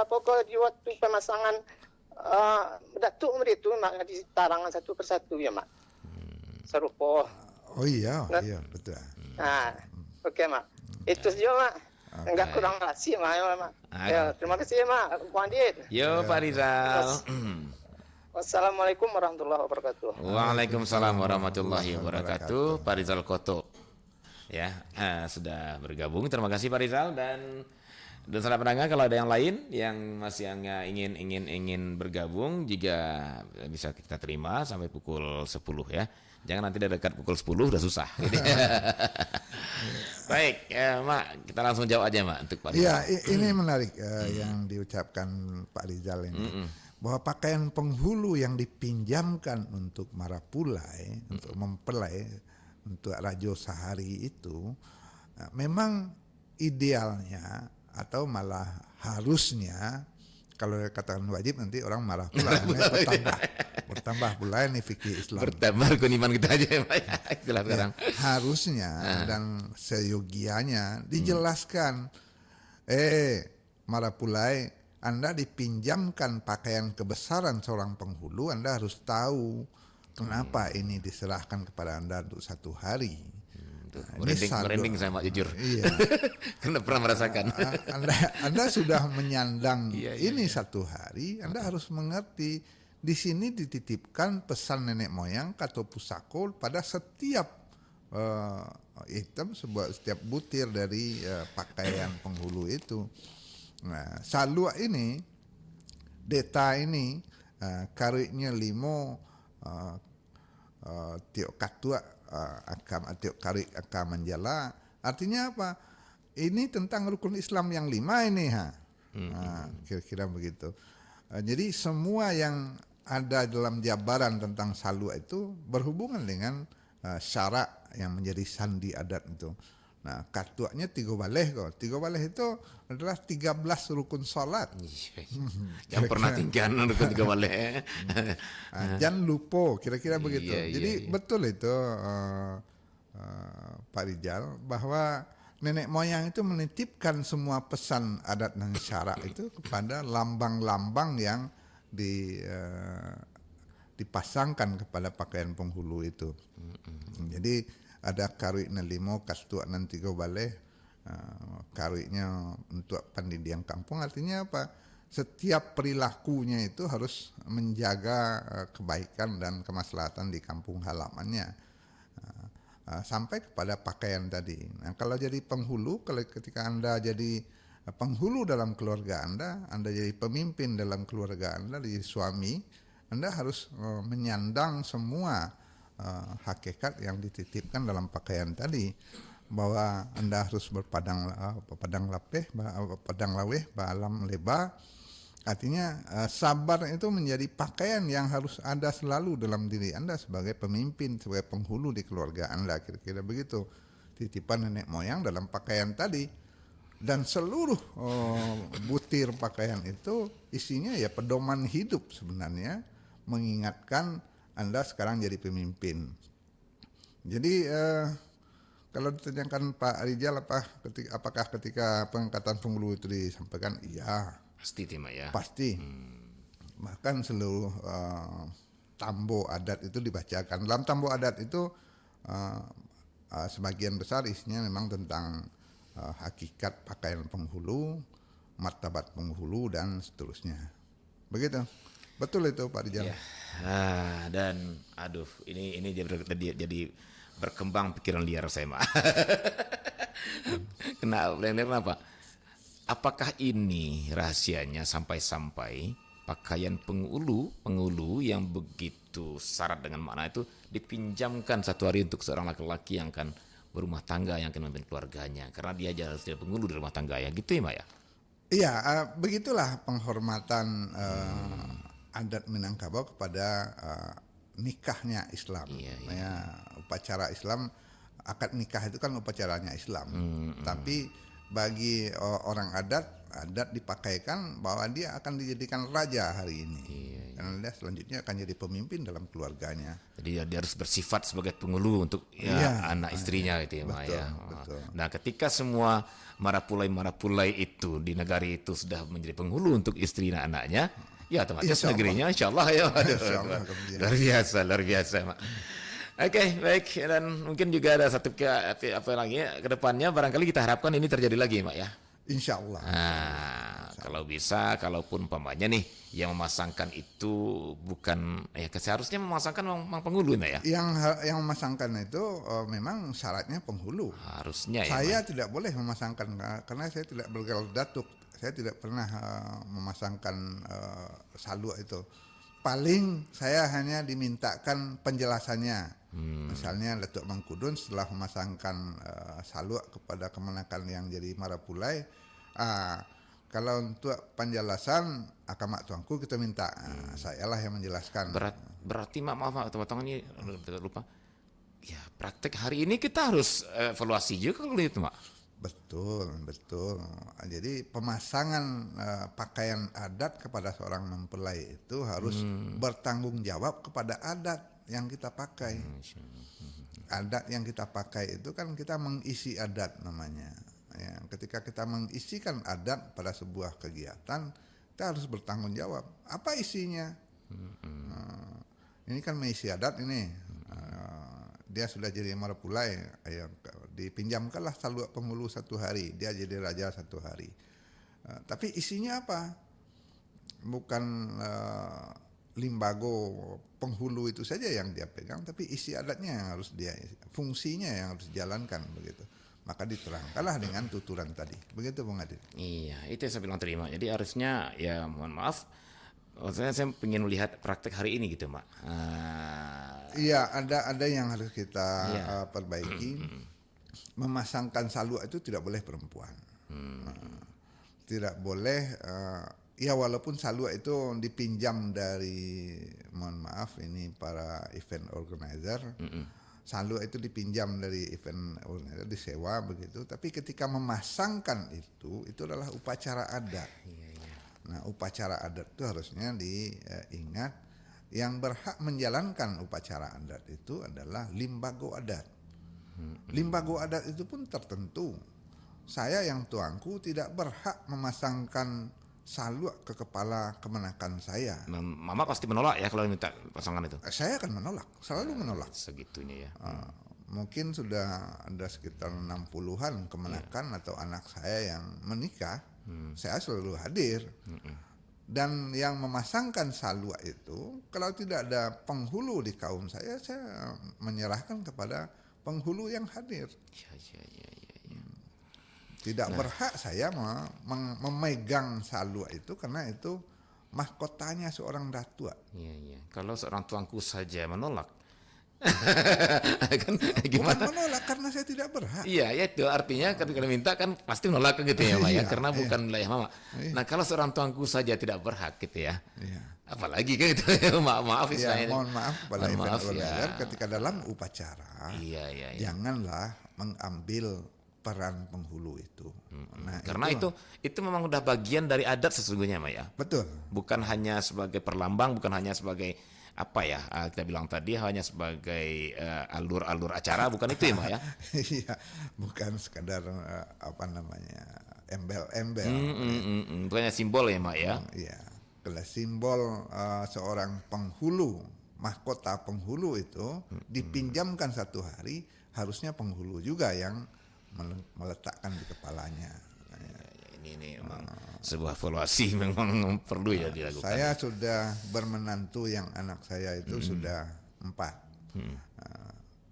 Apakah di waktu pemasangan datuk itu, Mak, ditarangan satu persatu ya, Mak? Serupa. Oh iya, iya betul. Oke, Mak. Itu saja, Mak. Enggak kurang rahasia, Mak. Ya, terima kasih, Mak. Bu Adit. Yo Pak Rizal. Wassalamualaikum warahmatullahi wabarakatuh. Waalaikumsalam warahmatullahi wabarakatuh. Pak Rizal Koto. Ya, sudah bergabung. Terima kasih Pak Rizal dan salah pendengar, kalau ada yang lain yang masih ingin bergabung juga bisa kita terima sampai pukul 10 ya. Jangan nanti dekat pukul 10 udah susah gitu. Baik, Mak, kita langsung jawab aja, Mak, untuk Pak Rizal. Iya, ini menarik yang diucapkan Pak Rizal ini. Bahwa pakaian penghulu yang dipinjamkan untuk marapulai, untuk mempelai, untuk Rajo Sahari itu memang idealnya atau malah harusnya, kalau katakan wajib nanti orang marah pula, bertambah pula ini fikih Islam. Bertambah rukun iman kita aja ya, Pak. Istilah sekarang. Harusnya dan seyogianya dijelaskan, marapulai, Anda dipinjamkan pakaian kebesaran seorang penghulu, Anda harus tahu kenapa ini diserahkan kepada Anda untuk 1 hari. Merinding saya, Mak, jujur. Iya. Karena pernah merasakan. Anda sudah menyandang ini 1 hari, Anda harus mengerti di sini dititipkan pesan nenek moyang atau pusako pada setiap item, setiap butir dari pakaian penghulu itu. Nah, salua ini, deta ini, kariknya 5 tiok katua akam tiok karik akam menjala. Artinya apa? Ini tentang rukun Islam yang 5 ini, kira-kira begitu. Jadi semua yang ada dalam jabaran tentang salua itu berhubungan dengan syarak yang menjadi sandi adat itu. Nah, katuanya 3 baleh kok. 3 baleh itu adalah 13 rukun salat. Yang pernah tinggal rukun 3 baleh. Jangan lupa, kira-kira begitu. Jadi betul itu Pak Rizal, bahwa nenek moyang itu menitipkan semua pesan adat dan syarak itu kepada lambang-lambang yang dipasangkan kepada pakaian penghulu itu. Jadi ada karuiknya 5, kastua nan 3 baleh, karuiknya untuk pendidikan kampung. Artinya apa? Setiap perilakunya itu harus menjaga kebaikan dan kemaslahatan di kampung halamannya, sampai kepada pakaian tadi. Nah, kalau jadi penghulu, kalau ketika Anda jadi penghulu dalam keluarga Anda jadi pemimpin dalam keluarga Anda, jadi suami, Anda harus menyandang semua hakikat yang dititipkan dalam pakaian tadi, bahwa Anda harus berpadang laweh ba'alam leba. Artinya sabar itu menjadi pakaian yang harus ada selalu dalam diri Anda sebagai pemimpin, sebagai penghulu di keluarga Anda, kira-kira begitu. Titipan nenek moyang dalam pakaian tadi, dan seluruh butir pakaian itu isinya ya pedoman hidup sebenarnya, mengingatkan Anda sekarang jadi pemimpin. Jadi kalau ditanyakan Pak Rizal apakah ketika pengangkatan penghulu itu disampaikan, iya pasti Mak ya. Pasti. Bahkan seluruh tambo adat itu dibacakan. Dalam tambo adat itu sebagian besar isinya memang tentang hakikat pakaian penghulu, martabat penghulu dan seterusnya. Begitu. Betul itu Pak Rizal. Ya. Dan aduh, ini jadi berkembang pikiran liar saya, Mak. Kenapa? Apakah ini rahasianya sampai-sampai pakaian penghulu yang begitu syarat dengan makna itu dipinjamkan 1 hari untuk seorang laki-laki yang akan berumah tangga, yang akan memimpin keluarganya, karena dia harus jadi penghulu di rumah tangga ya, gitu ya, Mak ya? Iya, begitulah penghormatan adat Minangkabau kepada nikahnya Islam. Iya. Ya, upacara Islam akad nikah itu kan upacaranya Islam. Tapi bagi orang adat dipakaikan bahwa dia akan dijadikan raja hari ini. Karena dia selanjutnya akan jadi pemimpin dalam keluarganya. Jadi dia harus bersifat sebagai penghulu untuk anak istrinya gitu ya, Mak ya. Betul. Nah, ketika semua marapulai itu di negari itu sudah menjadi penghulu untuk istri dan anaknya, ya otomatis negerinya insyaallah ya. Luar biasa, Mak. Oke, baik, dan mungkin juga ada satu apa lagi ke depannya barangkali kita harapkan ini terjadi lagi, Mak ya. Insya Allah. Nah, kalau bisa, kalaupun umpamanya nih yang memasangkan itu bukan seharusnya memasangkan memang penghulu, Mak ya. Yang memasangkan itu memang syaratnya penghulu. Harusnya ya. Saya tidak boleh memasangkan karena saya tidak bergelar datuk. Saya tidak pernah memasangkan saluk itu. Paling saya hanya dimintakan penjelasannya. Misalnya Datuk Mangkudun setelah memasangkan saluk kepada kemenakan yang jadi marapulai, kalau untuk penjelasan akamak tuanku kita minta, sayalah yang menjelaskan. Berarti maaf potong ini lupa. Ya, praktek hari ini kita harus evaluasi juga kalau itu, Mak. Betul. Jadi pemasangan pakaian adat kepada seorang mempelai itu harus bertanggung jawab kepada adat yang kita pakai. Adat yang kita pakai itu kan kita mengisi adat namanya. Ya, ketika kita mengisikan adat pada sebuah kegiatan, kita harus bertanggung jawab. Apa isinya? Ini kan mengisi adat ini. Dia sudah jadi marapulai, dipinjamkanlah saluk penghulu 1 hari, dia jadi raja 1 hari. Tapi isinya apa? Bukan limbago penghulu itu saja yang dia pegang, tapi isi adatnya yang harus dia, fungsinya yang harus dijalankan begitu. Maka diterangkanlah dengan tuturan tadi. Begitu Bung Adit. Iya, itu yang saya bilang terima. Jadi harusnya ya mohon maaf, saya ingin melihat praktek hari ini gitu, Mak. Iya, ada yang harus kita perbaiki. Memasangkan saluk itu tidak boleh perempuan. Tidak boleh. Ya walaupun saluk itu dipinjam dari, mohon maaf ini para event organizer. Saluk itu dipinjam dari event organizer, disewa begitu. Tapi ketika memasangkan itu adalah upacara adat. Nah, upacara adat itu harusnya diingat, yang berhak menjalankan upacara adat itu adalah limbago adat. Limbago adat itu pun tertentu. Saya yang tuanku tidak berhak memasangkan saluk ke kepala kemenakan saya. Mama pasti menolak ya kalau minta pasangan itu. Saya akan menolak, selalu menolak. Segitunya ya. Mungkin sudah ada sekitar 60-an kemenakan atau anak saya yang menikah. Saya selalu hadir. Dan yang memasangkan saluk itu, kalau tidak ada penghulu di kaum saya menyerahkan kepada penghulu yang hadir. Tidak berhak saya memegang saluk itu karena itu mahkotanya seorang datua. Iya. Kalau seorang tuanku saja menolak, kan Bukan gimana? menolak karena saya tidak berhak. Iya, itu artinya ketika minta kan pasti menolak gitu ya, Mak ya, karena bukan wilayah Mama. Nah, kalau seorang tuanku saja tidak berhak gitu ya. Apalagi kan itu maaf istilahnya. Mohon maaf kepada event organizer ketika dalam upacara. Iya. Janganlah mengambil peran penghulu itu. Nah, Karena itu memang udah bagian dari adat sesungguhnya, Mak ya. Betul. Bukan hanya sebagai perlambang, bukan hanya sebagai apa ya kita bilang tadi hanya sebagai alur-alur acara, bukan itu ya, Mak ya. Iya, bukan sekadar embel-embel. Bukannya simbol ya, Mak ya. Iya, kalau simbol seorang penghulu, mahkota penghulu itu dipinjamkan 1 hari, harusnya penghulu juga yang meletakkan di kepalanya. Ini memang sebuah evaluasi memang perlu ya dilakukan. Saya sudah bermenantu yang anak saya itu sudah 4.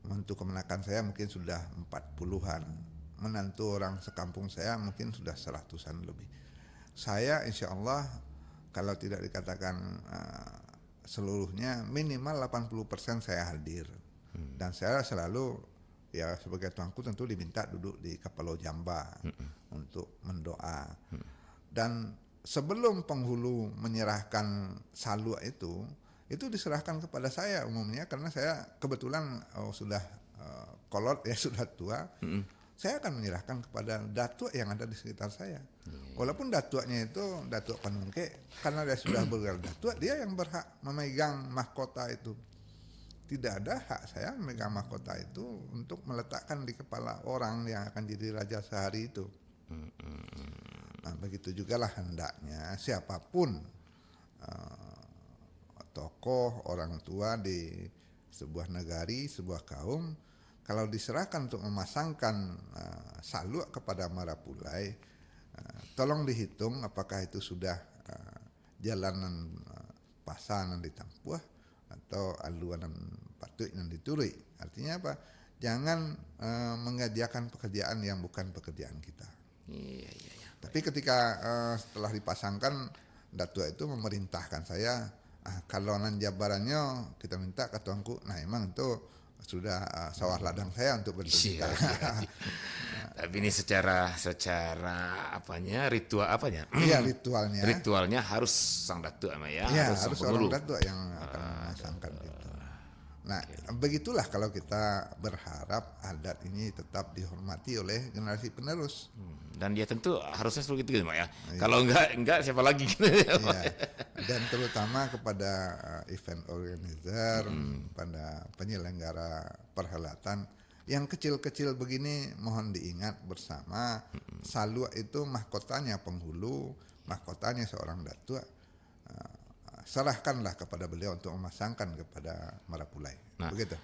Menantu kemenakan saya mungkin sudah 40-an. Menantu orang sekampung saya mungkin sudah 100-an lebih. Saya insya Allah kalau tidak dikatakan seluruhnya minimal 80% saya hadir. Dan saya selalu ya sebagai tuanku tentu diminta duduk di Kapalo Jamba untuk mendoa. Dan sebelum penghulu menyerahkan saluk itu diserahkan kepada saya umumnya karena saya kebetulan sudah kolot ya sudah tua, saya akan menyerahkan kepada datuk yang ada di sekitar saya. Walaupun datuknya itu datuk Panungke, karena dia sudah bergelar datuk, dia yang berhak memegang mahkota itu. Tidak ada hak saya memegang mahkota itu untuk meletakkan di kepala orang yang akan jadi raja sehari itu. Nah, begitu juga lah hendaknya siapapun tokoh orang tua di sebuah negari, sebuah kaum, kalau diserahkan untuk memasangkan saluk kepada Marapulai, tolong dihitung apakah itu sudah jalanan pasanan ditampuh atau aluanan patut yang diturui. Artinya apa? Jangan mengerjakan pekerjaan yang bukan pekerjaan kita. Iya. Tapi ketika setelah dipasangkan, datuk itu memerintahkan saya, kalau nan jabarannya kita minta ke tuanku, nah emang itu sudah sawah ladang saya untuk bercerita. Tapi ini secara apanya ritual apanya? Iya, ritualnya. Ritualnya harus sang datuk ya. Iya, harus orang datuk yang akan memasangkan itu. Nah, begitulah kalau kita berharap adat ini tetap dihormati oleh generasi penerus. Dan dia tentu harusnya seperti itu Pak ya. Kalau enggak siapa lagi gitu ya. Iya. Dan terutama kepada event organizer, pada penyelenggara perhelatan yang kecil-kecil begini, mohon diingat bersama, saluk itu mahkotanya penghulu, mahkotanya seorang datuk. Serahkanlah kepada beliau untuk memasangkan kepada Marapulai. Begitu.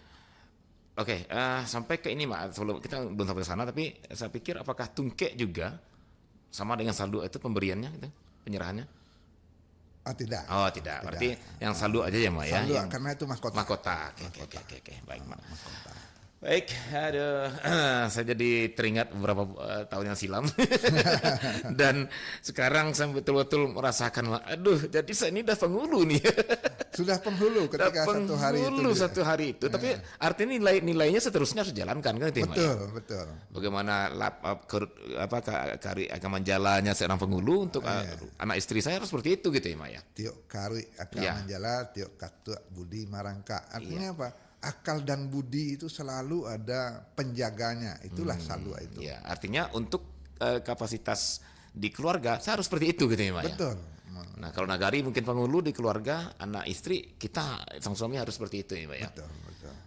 Oke, sampai ke ini Mak, sebelum kita belum sampai ke sana, tapi saya pikir apakah tungkek juga sama dengan saldo itu pemberiannya gitu, penyerahannya? Tidak. Oh tidak, berarti yang saldo aja ya Mak ya? Saldo, yang karena itu mahkota. Mahkota, oke, baik Mak. Baik, aduh, saya jadi teringat beberapa tahun yang silam dan sekarang saya betul-betul merasakan, aduh, jadi saya ini udah penghulu nih. Sudah penghulu ketika satu hari itu. Tapi artinya nilainya seterusnya harus dijalankan kan itu, betul. Bagaimana agama jalannya seorang penghulu untuk anak istri saya harus seperti itu gitu ya, Mak ya. Tiok kari agama jala, tiok katuk budi marangka. Artinya apa? Akal dan budi itu selalu ada penjaganya. Itulah saluk itu. Ya, artinya untuk kapasitas di keluarga saya harus seperti itu gitu ya, Mak ya. Betul. Nah, kalau nagari mungkin penghulu di keluarga, anak istri, kita sang suami harus seperti itu ya, Pak ya. Betul.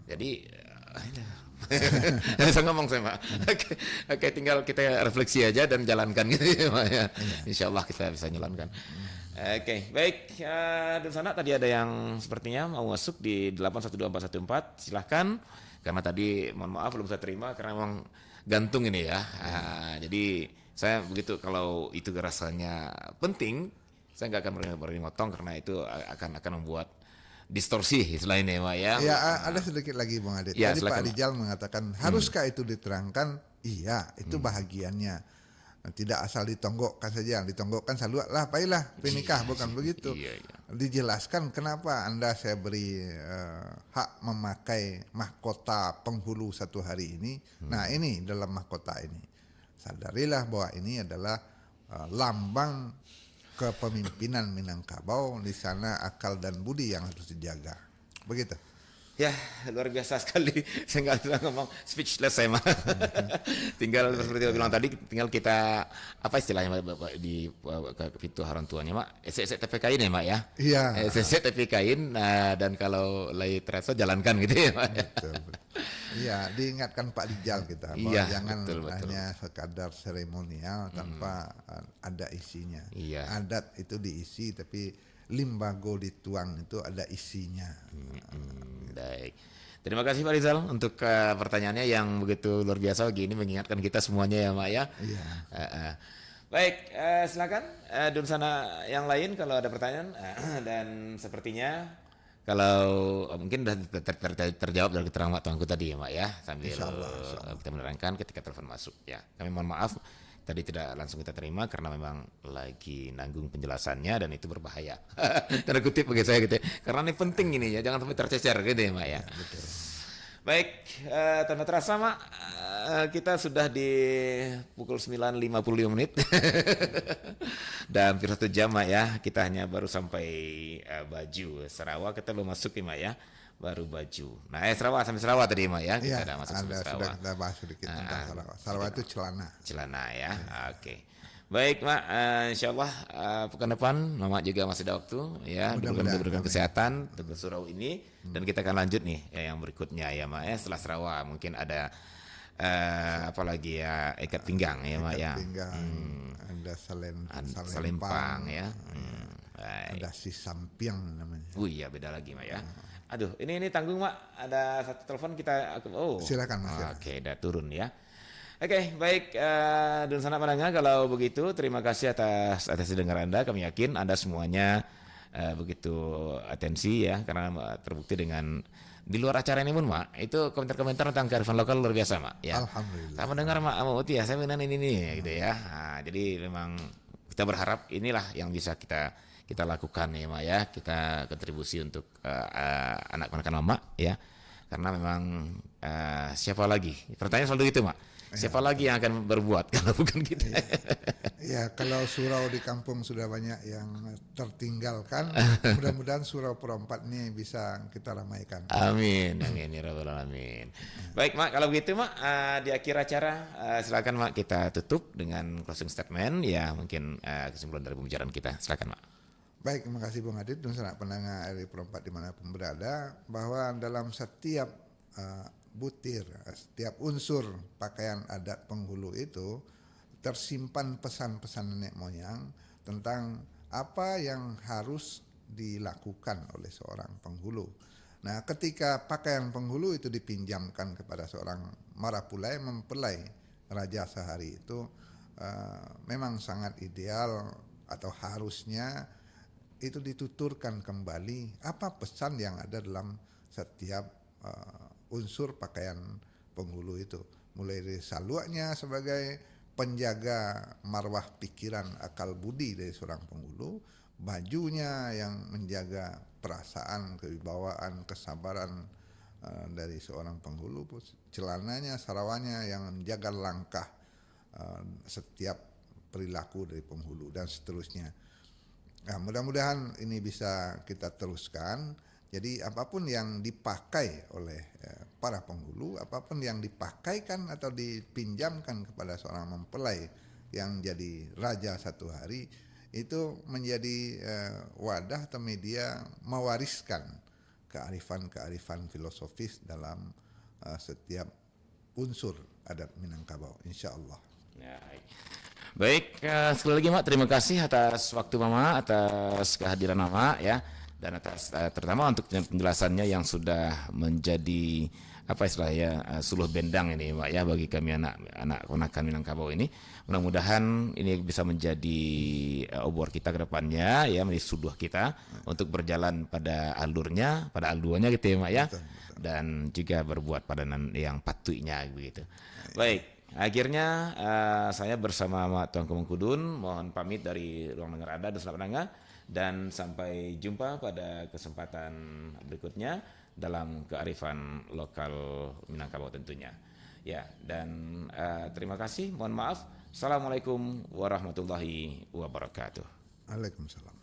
Jadi saya ngomong saya, Pak. Oke, tinggal kita refleksi aja dan jalankan gitu ya, Pak ya. Insya Allah kita bisa jalankan. Oke, baik. Di sana tadi ada yang sepertinya mau masuk di 812414. Silahkan. Karena tadi mohon maaf belum saya terima karena memang gantung ini ya. Jadi saya begitu kalau itu rasanya penting, saya nggak akan berani ngotong karena itu akan membuat distorsi istilahnya Pak ya. Ya, ada sedikit lagi Bang Adit. Ya, tadi silakan, Pak Rijal mengatakan haruskah itu diterangkan? Iya, itu bahagiannya. Tidak asal ditonggokkan saja, ditonggokkan saluk lah, pailah penikah, bukan begitu. Iya. Dijelaskan kenapa Anda saya beri hak memakai mahkota penghulu satu hari ini. Nah, ini dalam mahkota ini. Sadarilah bahwa ini adalah lambang kepemimpinan Minangkabau. Di sana akal dan budi yang harus dijaga. Begitu. Ya, luar biasa sekali. Saya nggak bisa ngomong, speechless saya mah. Tinggal seperti yang bilang tadi, tinggal kita apa istilahnya Bapak di pintu haran tuanya, Mak? SSC TPK-in ya, Mak ya? Iya. SSC TPK-in, dan kalau lagi terasa jalankan gitu ya, Mak. Betul. Iya, diingatkan Pak Rijal kita bahwa jangan hanya sekadar seremonial tanpa ada isinya. Iya. Adat itu diisi, tapi limbago dituang itu ada isinya. Baik. Terima kasih Pak Rizal untuk pertanyaannya yang begitu luar biasa begini mengingatkan kita semuanya ya, Mak ya. Iya. Baik, silakan di sana yang lain kalau ada pertanyaan dan sepertinya kalau mungkin sudah terjawab dari keterangan Pak Tuanku tadi ya, Mak ya, sambil Insya Allah. Kita menerangkan ketika telepon masuk ya. Kami mohon maaf tadi tidak langsung kita terima karena memang lagi nanggung penjelasannya dan itu berbahaya. Tanda kutip bagi saya gitu ya. Karena ini penting ini ya, jangan sampai tercecer gitu ya, Mak ya. Betul. Baik, tanpa terasa Mak, kita sudah di pukul 9.55 menit. Dan hampir 1 jam Mak ya, kita hanya baru sampai Baju Sarawak, kita belum masuk ya Mak ya. baru baju. Nah, Sarawak sampai Sarawak tadi Mak ya. Kita Iya, ada masuk sampai sudah Sarawak. kita bahas sedikit tentang Sarawak. Sarawak itu celana. Celana ya. Oke. Baik, Mak. Insyaallah pekan depan Mama juga masih ada waktu ya. Mudah-mudahan. Diberikan kesehatan untuk surau ini dan kita akan lanjut nih ya, yang berikutnya ya, Mak ya. Setelah Sarawak mungkin ada apa lagi ya, ikat pinggang ya, Mak ya. Pinggang, ada Salempang ya. Baik. ada si sampiang namanya. Iya beda lagi Mak ya. Aduh, ini tanggung Mak. Ada satu telepon kita. Silakan Mas. Oke, udah turun ya. Oke, baik. Dan sana pandangan kalau begitu terima kasih atas dengar Anda. Kami yakin Anda semuanya begitu atensi ya, karena terbukti dengan di luar acara ini pun Mak, itu komentar-komentar tentang kearifan lokal luar biasa Mak ya. Alhamdulillah. Saya mendengar Mak Uti ya, saya mengenai ini gitu ya. Nah, jadi memang kita berharap inilah yang bisa kita lakukan ya Mak ya, kita kontribusi untuk anak-anak Mak ya, karena memang siapa lagi, pertanyaan selalu gitu Mak, siapa lagi yang akan berbuat kalau bukan kita. Ya, kalau surau di kampung sudah banyak yang tertinggalkan, mudah-mudahan surau Perompat ini bisa kita ramaikan. Amin, amin ya rabbal alamin. Baik Mak, kalau begitu Mak, di akhir acara silakan Mak kita tutup dengan closing statement ya, mungkin kesimpulan dari pembicaraan kita. Silakan Mak. Baik, terima kasih Bung Adit dan sanak pendengar RRI Perompat dimanapun berada, bahwa dalam setiap butir, setiap unsur pakaian adat penghulu itu tersimpan pesan-pesan nenek moyang tentang apa yang harus dilakukan oleh seorang penghulu. Nah, ketika pakaian penghulu itu dipinjamkan kepada seorang marapulai mempelai raja sehari itu memang sangat ideal atau harusnya itu dituturkan kembali apa pesan yang ada dalam setiap unsur pakaian penghulu itu, mulai dari saluknya sebagai penjaga marwah pikiran akal budi dari seorang penghulu, bajunya yang menjaga perasaan, kewibawaan, kesabaran dari seorang penghulu, celananya, sarawanya yang menjaga langkah setiap perilaku dari penghulu dan seterusnya. Nah, mudah-mudahan ini bisa kita teruskan. Jadi apapun yang dipakai oleh para penghulu, apapun yang dipakaikan atau dipinjamkan kepada seorang mempelai yang jadi raja satu hari, itu menjadi wadah atau media mewariskan kearifan-kearifan filosofis dalam setiap unsur adat Minangkabau, insya Allah. Ya, baik, sekali lagi Mak, terima kasih atas waktu Mama, atas kehadiran Mama ya. Dan atas terutama untuk penjelasannya yang sudah menjadi apa istilahnya suluh bendang ini Pak ya bagi kami anak ponakan Minangkabau ini. Mudah-mudahan ini bisa menjadi obor kita ke depannya ya, menjadi suduh kita untuk berjalan pada alurnya, pada alduannya gitu ya Pak ya. Betul. Dan juga berbuat padanan yang patuhnya begitu. Baik, akhirnya saya bersama Mak Tuan Kumengkudun mohon pamit dari ruang dengar Anda dan selamat pendengar. Dan sampai jumpa pada kesempatan berikutnya dalam kearifan lokal Minangkabau tentunya. Ya, dan terima kasih. Mohon maaf. Assalamualaikum warahmatullahi wabarakatuh. Waalaikumsalam.